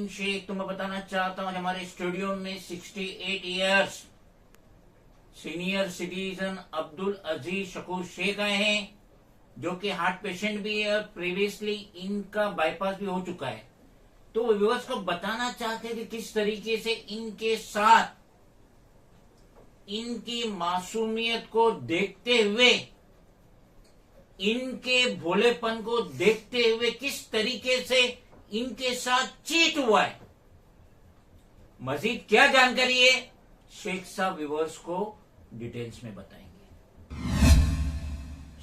अजीम शेख, तो मैं बताना चाहता हूँ हमारे स्टूडियो में 68 इयर्स सीनियर सिटीजन अब्दुल अजीज शकूर शेख आए हैं, जो कि हार्ट पेशेंट भी है और प्रीवियसली इनका बाईपास भी हो चुका है। तो व्यूअर्स को बताना चाहते हैं कि किस तरीके से इनके साथ इनकी मासूमियत को देखते हुए, इनके भोलेपन को देखते हुए किस तरीके से इनके साथ चीट हुआ है। मजीद क्या जानकारी है शेख साहब व्यूअर्स को डिटेल्स में बताएंगे।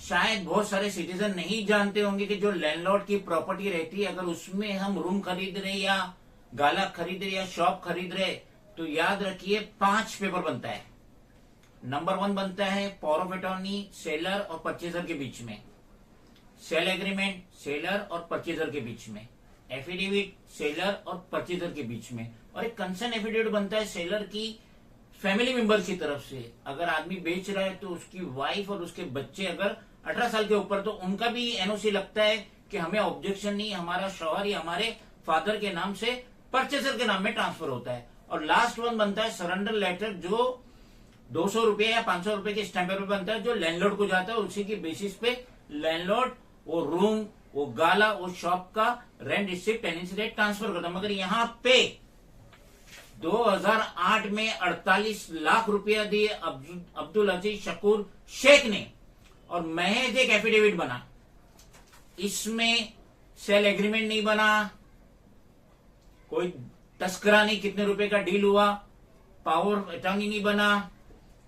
शायद बहुत सारे सिटीजन नहीं जानते होंगे कि जो लैंडलॉर्ड की प्रॉपर्टी रहती है, अगर उसमें हम रूम खरीद रहे या गाला खरीद रहे या शॉप खरीद रहे, तो याद रखिए 5 पेपर बनता है। नंबर 1 बनता है पावर ऑफ अटॉर्नी सेलर और परचेजर के बीच में, सेल एग्रीमेंट सेलर और परचेजर के बीच में, एफिडेविट सेलर और परचेजर के बीच में, और एक कंसर्न एफिडेविट बनता है सेलर की फैमिली मेंबर की तरफ से। अगर आदमी बेच रहा है तो उसकी वाइफ और उसके बच्चे अगर 18 साल के ऊपर, तो उनका भी एनओसी लगता है कि हमें ऑब्जेक्शन नहीं, हमारा शौहर या हमारे फादर के नाम से परचेजर के नाम में ट्रांसफर होता है। और लास्ट वन बनता है सरेंडर लेटर, जो 200 रुपए या 500 रुपए के स्टैंप पेपर बनता है, जो लैंडलॉर्ड को जाता है। उसी की बेसिस पे लैंडलॉर्ड वो रूम, वो गाला, वो शॉप का rent receipt, tenancy rate transfer करता है। मगर यहाँ पे 2008 में 48 लाख रुपया दिए अब्दुल अजीज शकूर शेख ने, और महज एक एफिडेविट बना, इसमें सेल एग्रीमेंट नहीं बना, कोई तस्करा नहीं कितने रुपए का डील हुआ, पावर अटॉर्नी नहीं बना,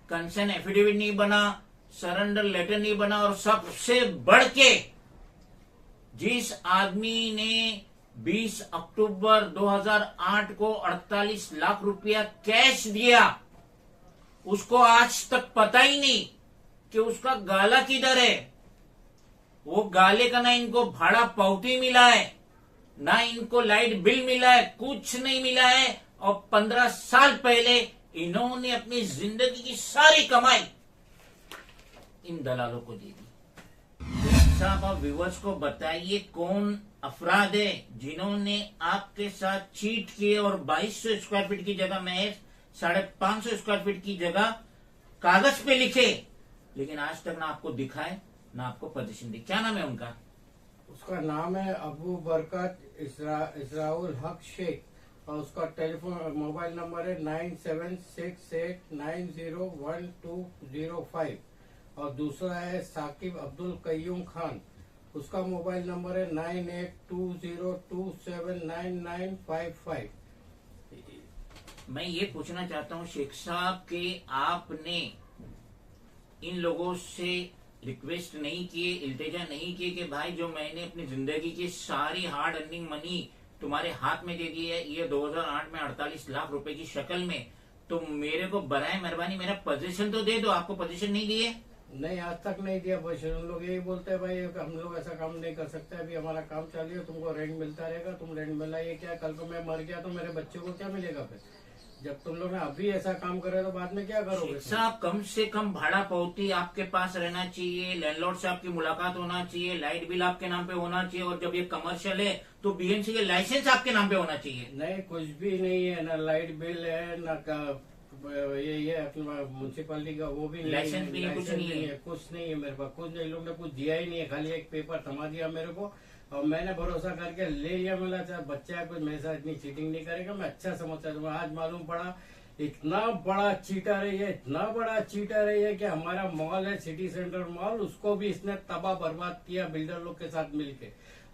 कंसर्न एफिडेविट नहीं बना, सरेंडर लेटर नहीं बना, और सबसे बढ़ के जिस आदमी ने 20 अक्टूबर 2008 को 48 लाख रुपया कैश दिया, उसको आज तक पता ही नहीं कि उसका गाला किधर है। वो गाले का ना इनको भाड़ा पावती मिला है, ना इनको लाइट बिल मिला है, कुछ नहीं मिला है। और 15 साल पहले इन्होंने अपनी जिंदगी की सारी कमाई इन दलालों को दे दी। साहब आप व्यूअर्स को बताइए कौन अफराद है जिन्होंने आपके साथ चीट किए और 2200 स्क्वायर फीट की जगह में 550 स्क्वायर फीट की जगह कागज पे लिखे, लेकिन आज तक ना आपको दिखाए ना आपको पोजीशन दी। क्या नाम है उनका? उसका नाम है अबू बरकत इसराउल हक शेख, और उसका टेलीफोन मोबाइल नंबर है 9768901205, और दूसरा है साकिब अब्दुल कयूम खान, उसका मोबाइल नंबर है 9820279955। मैं ये पूछना चाहता हूँ शेख साहब कि आपने इन लोगों से रिक्वेस्ट नहीं किए, इल्तिजा नहीं किए कि भाई जो मैंने अपनी जिंदगी की सारी हार्ड अर्निंग मनी तुम्हारे हाथ में दे दी है, ये 2008 में 48 लाख रुपए की शक्ल में, तो मेरे को बराए मेहरबानी मेरा पोजीशन तो दे दो। आपको पोजीशन नहीं दिए? नहीं, आज तक नहीं दिया पोजीशन। उन लोग यही बोलते हैं भाई हम लोग ऐसा काम नहीं कर सकते, अभी हमारा काम चालू है, तुमको रेंट मिलता रहेगा, तुम रेंट मिला, ये क्या कल को मैं मर गया तो मेरे बच्चे को क्या मिलेगा? फिर जब तुम लोग ने अभी ऐसा काम करे तो बाद में क्या करोगे? साहब कम से कम भाड़ा पावती आपके पास रहना चाहिए, लैंडलॉर्ड से आपकी मुलाकात होना चाहिए, लाइट बिल आपके नाम पे होना चाहिए, और जब ये कमर्शियल है तो बीएमसी के लाइसेंस आपके नाम पे होना चाहिए। नहीं, कुछ भी नहीं है, ना लाइट बिल है, ना ये म्यूनसिपालिटी का वो भी नहीं, लाइसेंस भी कुछ नहीं है, कुछ नहीं है मेरे पास, कुछ नहीं, लोग ने कुछ दिया ही नहीं है, खाली एक पेपर थमा दिया मेरे को, और मैंने भरोसा करके ले लिया। मिला चाहे बच्चा है, कुछ मेरे साथ इतनी चीटिंग नहीं करेगा, मैं अच्छा समझता हूँ। आज मालूम पड़ा इतना बड़ा चीटर है ये, इतना बड़ा चीटर है ये कि हमारा मॉल है सिटी सेंटर मॉल, उसको भी इसने तबाह बर्बाद किया बिल्डर लोग के साथ मिलके।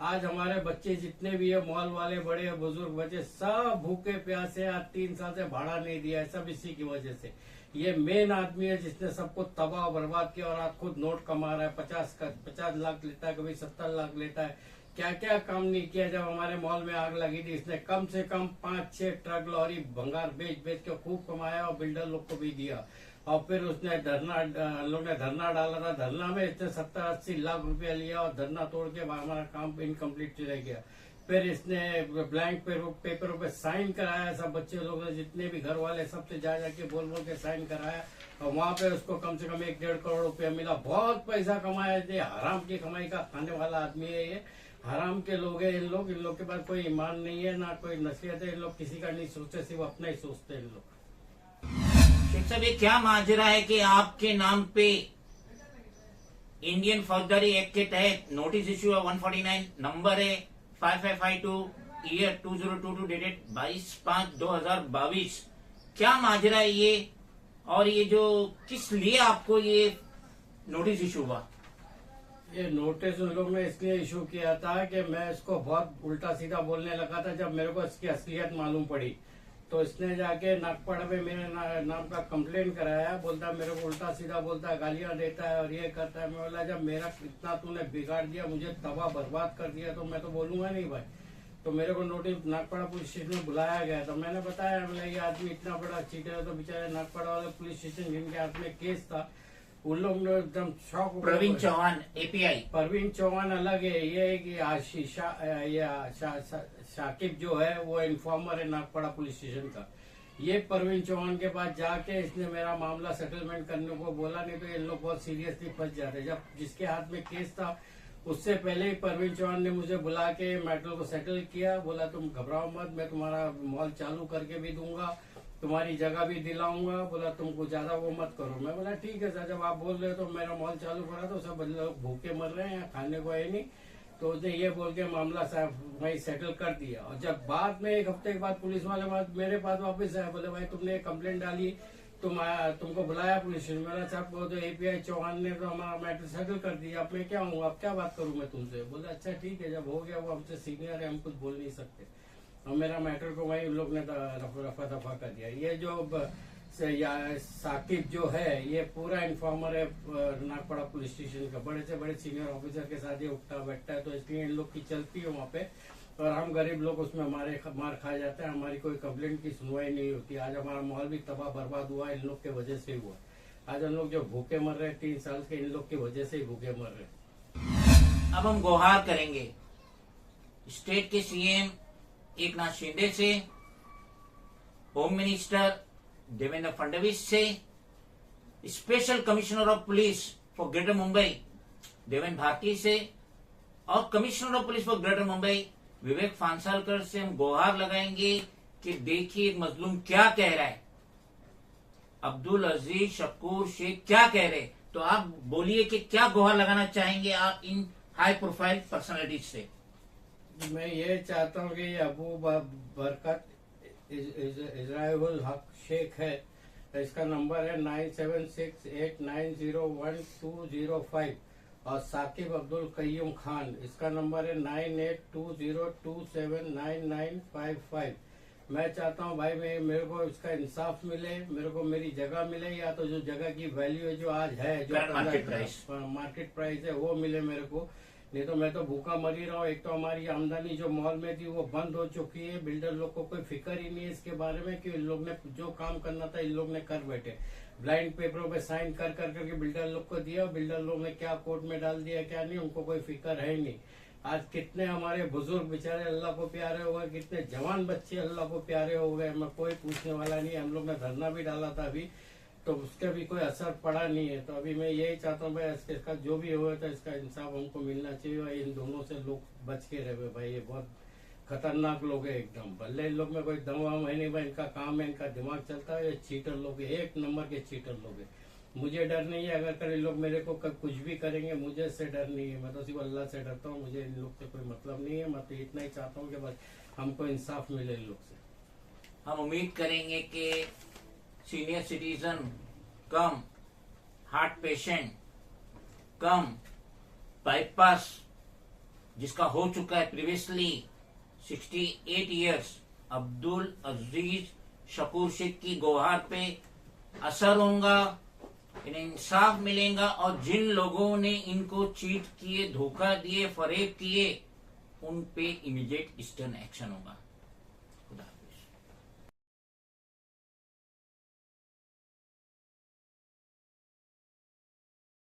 आज हमारे बच्चे जितने भी है, मॉल वाले बड़े बुजुर्ग बच्चे, सब भूखे प्यासे, आज 3 साल से भाड़ा नहीं दिया है, सब इसी की वजह से। ये मेन आदमी है जिसने सबको तबाह बर्बाद किया, और आज खुद नोट कमा रहा है, 50 लाख लेता है, कभी 70 लाख लेता है। क्या क्या काम नहीं किया। जब हमारे मॉल में आग लगी थी, इसने कम से कम 5-6 ट्रक लॉरी भंगार बेच के खूब कमाया, और बिल्डर लोग को भी दिया। और फिर उसने लोग ने धरना डाला था, धरना में इसने 70-80 लाख रुपया लिया, और धरना तोड़ के हमारा काम इनकम्प्लीट रह गया। फिर इसने ब्लैंक पेपरों पे साइन कराया, सब बच्चे लोग जितने भी घर वाले सबसे जाके बोल के साइन कराया, और वहाँ पे उसको कम से कम 1-1.5 करोड़ रुपया मिला। बहुत पैसा कमाया, ये हराम की कमाई का खाने वाला आदमी है ये। हराम के लोग हैं इन लोग के पास कोई ईमान नहीं है, ना कोई नसीहत है। इन लोग किसी का नहीं सोचते, सिर्फ अपना ही सोचते हैं इन लोग। शेख साहब, ये क्या माजरा है कि आपके नाम पे इंडियन फौजदारी एक्ट के तहत नोटिस इश्यू है 149, नंबर है 5552 ईयर 2022 डेटेड 22/5/2022। क्या माजरा है ये, और ये जो किस लिए आपको ये नोटिस इश्यू हुआ? ये नोटिस उन लोग ने इसलिए इशू किया था कि मैं इसको बहुत उल्टा सीधा बोलने लगा था। जब मेरे को इसकी असलियत मालूम पड़ी तो इसने जाके नागपड़ा में मेरे नाम का कंप्लेन कराया। बोलता मेरे को उल्टा सीधा बोलता है, गालियां देता है और ये करता है। मैं बोला जब मेरा इतना तूने बिगाड़ दिया, मुझे तबाह बर्बाद कर दिया, तो मैं तो बोलूंगा नहीं भाई। तो मेरे को नोटिस नागपड़ा पुलिस स्टेशन में बुलाया गया। तो मैंने बताया मैंने ये आदमी इतना बड़ा चीटर है। तो बेचारे नागपड़ा वाले पुलिस स्टेशन जिनके हाथ में केस था, उन लोग ने एकदम शौक। प्रवीण चौहान एपीआई। परवीन चौहान अलग है, ये है कि शाकिब जो है वो इन्फॉर्मर है नागपड़ा पुलिस स्टेशन का। ये परवीन चौहान के पास जाके इसने मेरा मामला सेटलमेंट करने को बोला, नहीं तो ये लोग बहुत सीरियसली फंस जाते। जब जिसके हाथ में केस था उससे पहले ही परवीन चौहान ने मुझे बुला के मैटर को सेटल किया। बोला तुम घबराओ मत, मैं तुम्हारा मॉल चालू करके भी दूंगा, तुम्हारी जगह भी दिलाऊंगा। बोला तुमको ज्यादा वो मत करो। मैं बोला ठीक है सर, जब आप बोल रहे हो तो मेरा मॉल चालू करा। तो सब लोग भूखे मर रहे हैं, खाने को है नहीं। तो उसने ये बोल के मामला साहब वही सेटल कर दिया। और जब बाद में 1 हफ्ते के बाद पुलिस वाले मेरे पास वापस आए, बोले भाई तुमने कंप्लेंट डाली, तुमको बुलाया पुलिस स्टेशन। मेरा साहब वो तो एपीआई चौहान ने तो हमारा मैटर सेटल कर दिया, अब मैं क्या हूँ, अब क्या बात करूँ मैं तुमसे। बोला अच्छा ठीक है, जब हो गया वो हमसे सीनियर है, हम कुछ बोल नहीं सकते। और मेरा मैटर को वही लोग ने रफा दफा कर दिया। ये जो साकिब जो है ये पूरा इन्फॉर्मर है नागपड़ा पुलिस स्टेशन का। बड़े से बड़े सीनियर ऑफिसर के साथ ये उठता बैठता है, तो इसलिए इन लोग की चलती है वहाँ पे। और हम गरीब लोग उसमें मार खा जाते हैं। हमारी कोई कंप्लेंट की सुनवाई नहीं होती। आज हमारा माहौल भी तबाह बर्बाद हुआ, इन लोग के वजह से हुआ। आज हम लोग जो भूखे मर रहे हैं 3 साल के, इन लोग की वजह से ही भूखे मर रहे हैं। अब हम गुहार करेंगे स्टेट के सीएम एकनाथ शिंदे से, होम मिनिस्टर देवेंद्र फडणवीस से, special commissioner of police for greater Mumbai Devendra Bharti से, और commissioner of police for greater Mumbai Vivek Phansalkar से हम गुहार लगाएंगे कि देखिए एक मजलूम क्या कह रहा है, अब्दुल अजीज शकूर शेख क्या कह रहे। तो आप बोलिए कि क्या गुहार लगाना चाहेंगे आप इन हाई प्रोफाइल पर्सनालिटीज से? मैं ये चाहता हूँ कि अबू बरकत इजराइल हक शेख है, इसका नंबर है 9768901205। और साकिब अब्दुल कय्यूम खान, इसका नंबर है 9820279955। मैं चाहता हूँ भाई मेरे को इसका इंसाफ मिले, मेरे को मेरी जगह मिले, या तो जो जगह की वैल्यू है जो आज है, जो मार्केट प्राइस है वो मिले मेरे को। नहीं तो मैं तो भूखा मर ही रहा हूँ। एक तो हमारी आमदनी जो मॉल में थी वो बंद हो चुकी है। बिल्डर लोग को कोई फिक्र ही नहीं है इसके बारे में कि इन लोग ने जो काम करना था इन लोग ने कर बैठे। ब्लाइंड पेपरों पे साइन कर करके बिल्डर लोग को दिया, बिल्डर लोग ने क्या कोर्ट में डाल दिया क्या नहीं, उनको कोई फिक्र है ही नहीं। आज कितने हमारे बुजुर्ग बेचारे अल्लाह को प्यारे हो गए, कितने जवान बच्चे अल्लाह को प्यारे हो गए, मैं कोई पूछने वाला नहीं। हम लोग ने धरना भी डाला था अभी, तो उसका भी कोई असर पड़ा नहीं है। तो अभी मैं यही चाहता हूँ भाई इसका जो भी हुआ था इसका इंसाफ हमको मिलना चाहिए। और इन दोनों से लोग बच के रहे भाई, ये बहुत खतरनाक लोग है एकदम। भले इन लोग में कोई दम वाम है नहीं भाई, इनका काम है, इनका दिमाग चलता है। ये चीटर लोग है, 1 नंबर के चीटर लोग है। मुझे डर नहीं है, अगर कल इन लोग मेरे को कुछ भी करेंगे मुझे इससे डर नहीं है। मैं तो सिर्फ अल्लाह से डरता हूँ, मुझे इन लोग से कोई मतलब नहीं है। मैं तो इतना ही चाहता हूँ कि बस हमको इंसाफ मिले इन लोग से। हम उम्मीद करेंगे कि सीनियर सिटीजन कम हार्ट पेशेंट कम बाईपास जिसका हो चुका है प्रीवियसली 68 इयर्स, अब्दुल अजीज शकूर शेख की गुहार पे असर होगा, इन्हें इंसाफ मिलेगा। और जिन लोगों ने इनको चीट किए, धोखा दिए, फरेब किए, उन पे इमीडिएट स्टर्न एक्शन होगा।